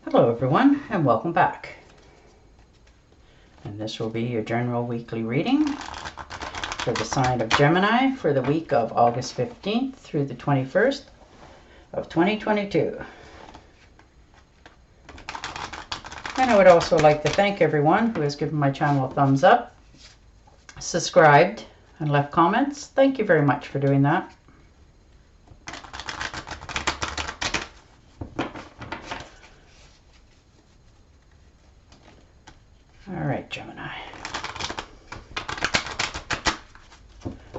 Hello everyone and welcome back. And this will be your general weekly reading for the sign of Gemini for the week of August 15th through the 21st of 2022. And I would also like to thank everyone who has given my channel a thumbs up, subscribed, and left comments. Thank you very much for doing that. Alright, Gemini.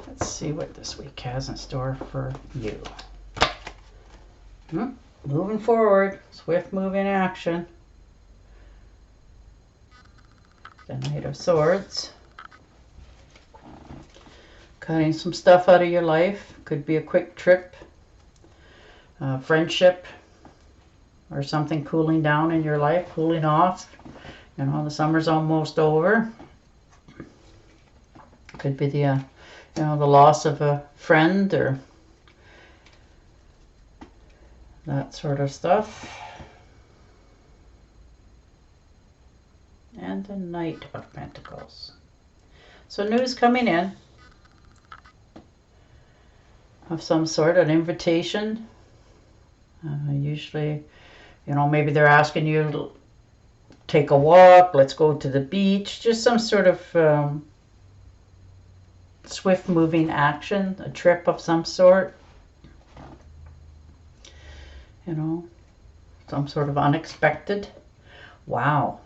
Let's see what this week has in store for you. Moving forward, swift moving action. The Knight of Swords. Cutting some stuff out of your life. Could be a quick trip, friendship, or something cooling down in your life, cooling off. You know, the summer's almost over. Could be the, the loss of a friend or that sort of stuff. And the Knight of Pentacles. So news coming in of some sort, an invitation. Usually, maybe they're asking you to take a walk, let's go to the beach, just some sort of swift moving action, a trip of some sort. Some sort of unexpected. Wow.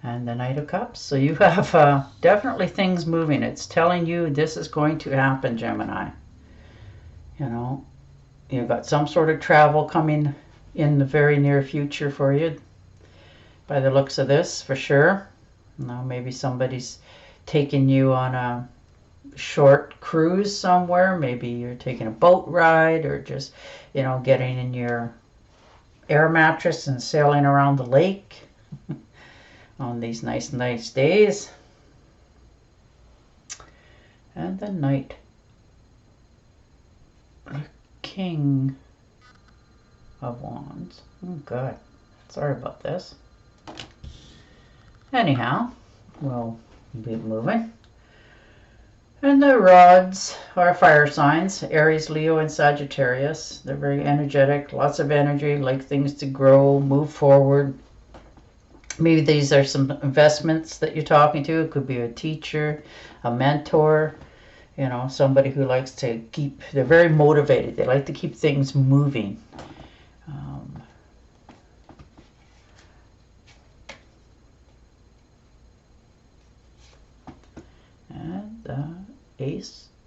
And the Knight of Cups. So you have definitely things moving. It's telling you this is going to happen, Gemini. You've got some sort of travel coming in the very near future for you. By the looks of this, for sure. Maybe somebody's taking you on a short cruise somewhere. Maybe you're taking a boat ride or just, getting in your air mattress and sailing around the lake on these nice days. And the Knight, the King of Wands. Oh, good. Sorry about this. Anyhow, we'll be moving. And the rods are fire signs, Aries, Leo, and Sagittarius. They're very energetic, lots of energy, like things to grow, move forward. Maybe these are some investments that you're talking to. It could be a teacher, a mentor, somebody who likes to they're very motivated. They like to keep things moving. And the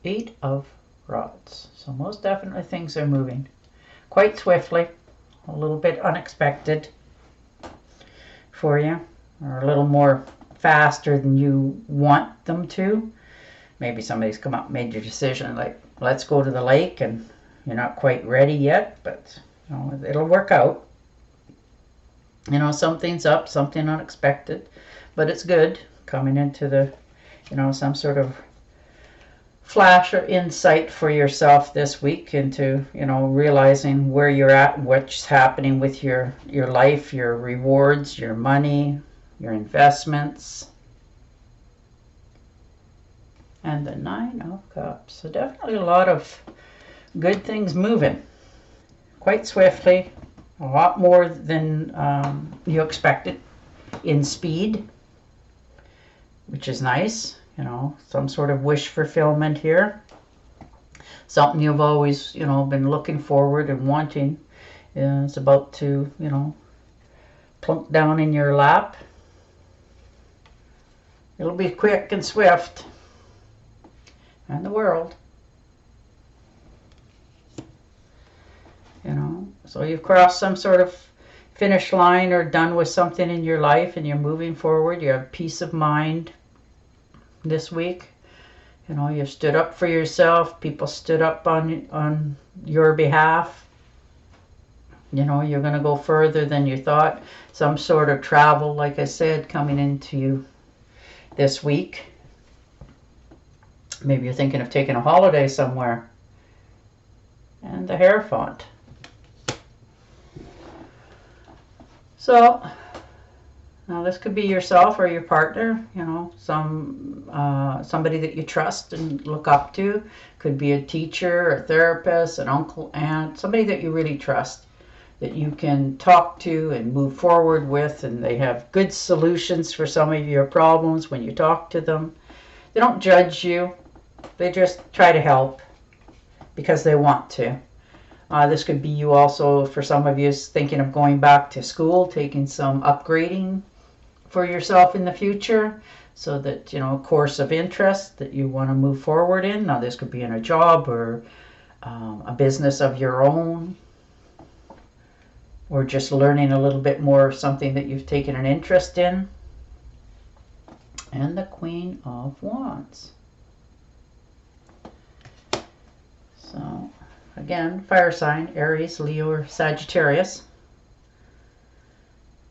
Eight of Rods. So most definitely things are moving quite swiftly, a little bit unexpected for you, or a little more faster than you want them to. Maybe somebody's come up and made your decision, like, let's go to the lake, and you're not quite ready yet, but it'll work out. Something's up, something unexpected, but it's good coming into the, some sort of flash or insight for yourself this week into, realizing where you're at and what's happening with your life, your rewards, your money, your investments. And the Nine of Cups. So definitely a lot of good things moving quite swiftly, a lot more than you expected in speed, which is nice. Some sort of wish fulfillment here. Something you've always, been looking forward and wanting is about to, plunk down in your lap. It'll be quick and swift. And the World. So you've crossed some sort of finish line or done with something in your life and you're moving forward. You have peace of mind this week. You've stood up for yourself. People stood up on your behalf. You're going to go further than you thought. Some sort of travel, like I said, coming into you this week. Maybe you're thinking of taking a holiday somewhere. And the Hierophant. So now this could be yourself or your partner, you know, somebody that you trust and look up to. Could be a teacher, a therapist, an uncle, aunt, somebody that you really trust, that you can talk to and move forward with, and they have good solutions for some of your problems when you talk to them. They don't judge you. They just try to help because they want to. This could be you also, for some of you, thinking of going back to school, taking some upgrading for yourself in the future, so that, you know, a course of interest that you want to move forward in. Now this could be in a job or a business of your own, or just learning a little bit more of something that you've taken an interest in. And the Queen of Wands. So again, fire sign, Aries, Leo, or Sagittarius.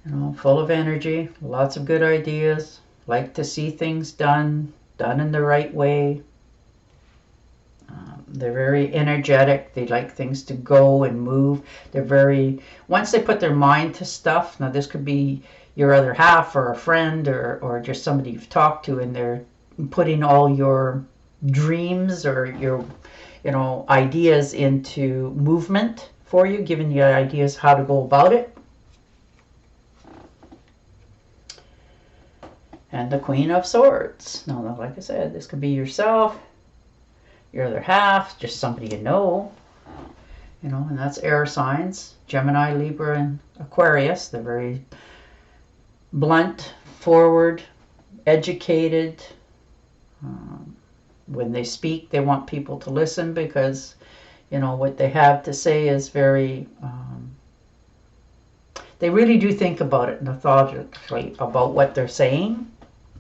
You know, full of energy, lots of good ideas, like to see things done in the right way. They're very energetic. They like things to go and move. They're very, once they put their mind to stuff, now this could be your other half or a friend or just somebody you've talked to, and they're putting all your dreams or your, you know, ideas into movement for you, giving you ideas how to go about it. And the Queen of Swords. Now, like I said, this could be yourself, your other half, just somebody you know, and that's air signs, Gemini, Libra, and Aquarius. They're very blunt, forward, educated. When they speak, they want people to listen because, you know, what they have to say is very, they really do think about it methodically about what they're saying,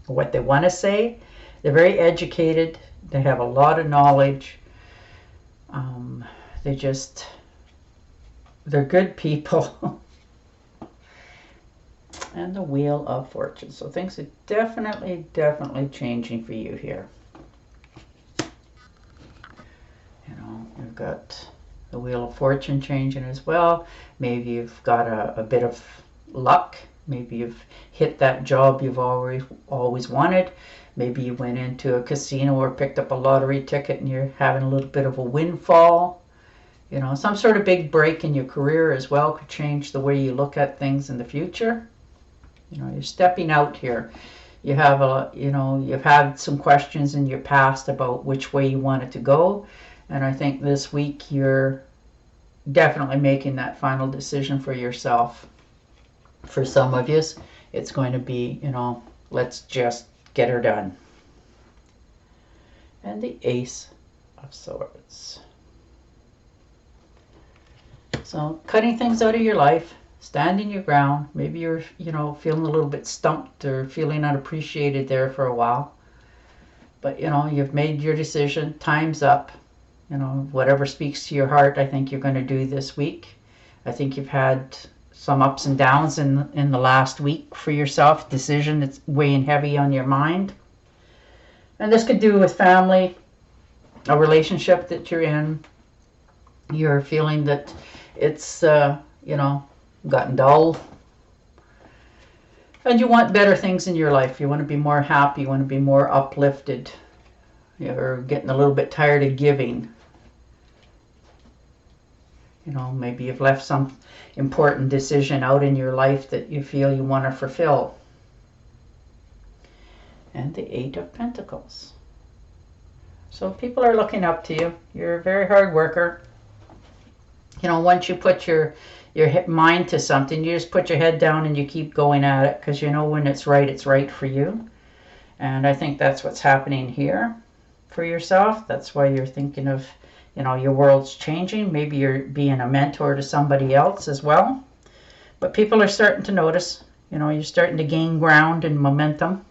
what they want to say. They're very educated. They have a lot of knowledge. They're good people. And the Wheel of Fortune. So things are definitely changing for you here. You know, you've got the Wheel of Fortune changing as well. Maybe you've got a bit of luck. Maybe you've hit that job you've always wanted. Maybe you went into a casino or picked up a lottery ticket and you're having a little bit of a windfall. You know, some sort of big break in your career as well could change the way you look at things in the future. You know, you're stepping out here. You have you've had some questions in your past about which way you wanted to go. And I think this week you're definitely making that final decision for yourself. For some of you, it's going to be, you know, let's just get her done. And the Ace of Swords. So cutting things out of your life, standing your ground. Maybe you're, you know, feeling a little bit stumped or feeling unappreciated there for a while. But, you know, you've made your decision. Time's up. You know, whatever speaks to your heart, I think you're going to do this week. I think you've had some ups and downs in the last week for yourself. Decision that's weighing heavy on your mind. And this could do with family, a relationship that you're in. You're feeling that it's, you know, gotten dull. And you want better things in your life. You want to be more happy. You want to be more uplifted. You're getting a little bit tired of giving. You know, maybe you've left some important decision out in your life that you feel you want to fulfill. And the Eight of Pentacles. So people are looking up to you. You're a very hard worker. You know, once you put your mind to something, you just put your head down and you keep going at it because you know when it's right for you. And I think that's what's happening here for yourself. That's why you're thinking of, you know, your world's changing. Maybe you're being a mentor to somebody else as well. But people are starting to notice, you know, you're starting to gain ground and momentum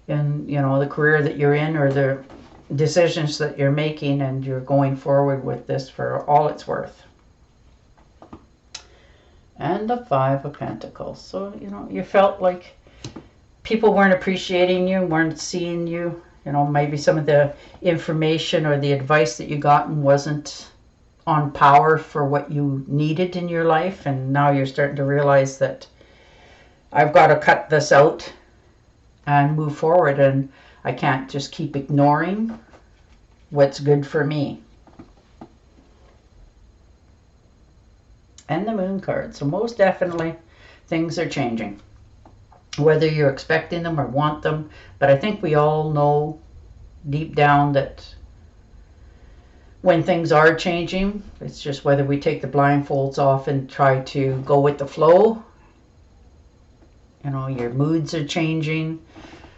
in, you know, the career that you're in or the decisions that you're making, and you're going forward with this for all it's worth. And the Five of Pentacles. So, you know, you felt like people weren't appreciating you, weren't seeing you. You know, maybe some of the information or the advice that you gotten wasn't on power for what you needed in your life, and now you're starting to realize that I've got to cut this out and move forward, and I can't just keep ignoring what's good for me. And the Moon card. So most definitely things are changing, whether you're expecting them or want them. But I think we all know deep down that when things are changing, it's just whether we take the blindfolds off and try to go with the flow. You know, your moods are changing,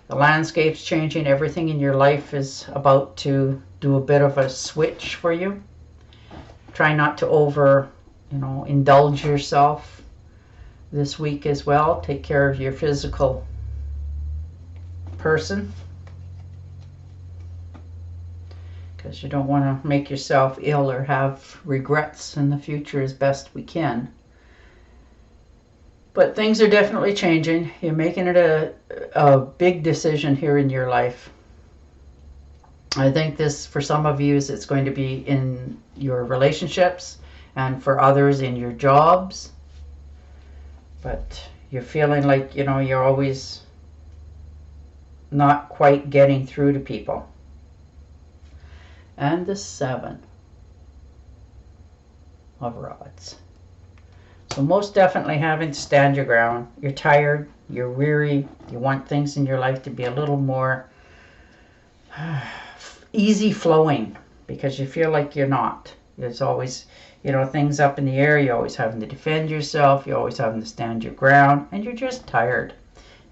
the landscape's changing, everything in your life is about to do a bit of a switch for you. Try not to indulge yourself this week as well. Take care of your physical person, because you don't want to make yourself ill or have regrets in the future as best we can. But things are definitely changing. You're making it a big decision here in your life. I think this, for some of you, it's going to be in your relationships, and for others in your jobs. But you're feeling like, you're always not quite getting through to people. And the 7 of Rods. So most definitely having to stand your ground. You're tired, you're weary, you want things in your life to be a little more easy flowing, because you feel like you're not. There's always, things up in the air. You're always having to defend yourself. You're always having to stand your ground, and you're just tired.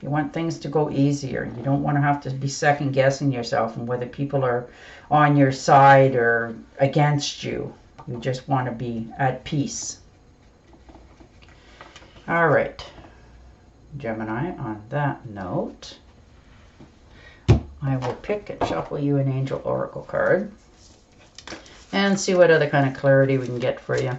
You want things to go easier. You don't want to have to be second guessing yourself and whether people are on your side or against you. You just want to be at peace. All right, Gemini, on that note, I will pick and shuffle you an Angel Oracle card and see what other kind of clarity we can get for you.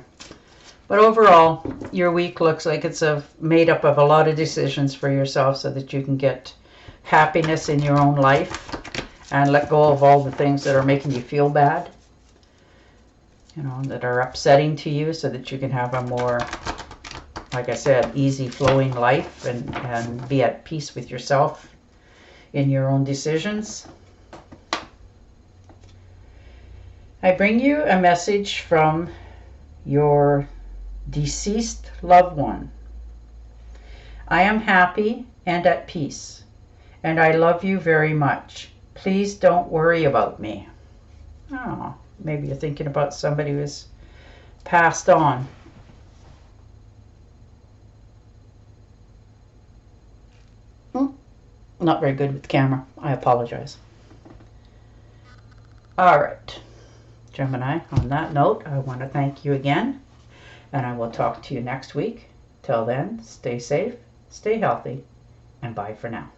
But overall, your week looks like it's made up of a lot of decisions for yourself so that you can get happiness in your own life and let go of all the things that are making you feel bad, that are upsetting to you, so that you can have a more, like I said, easy flowing life and be at peace with yourself in your own decisions. I bring you a message from your deceased loved one. I am happy and at peace, and I love you very much. Please don't worry about me. Oh, maybe you're thinking about somebody who's passed on. Not very good with the camera. I apologize. All right, Gemini, on that note, I want to thank you again, and I will talk to you next week. Till then, stay safe, stay healthy, and bye for now.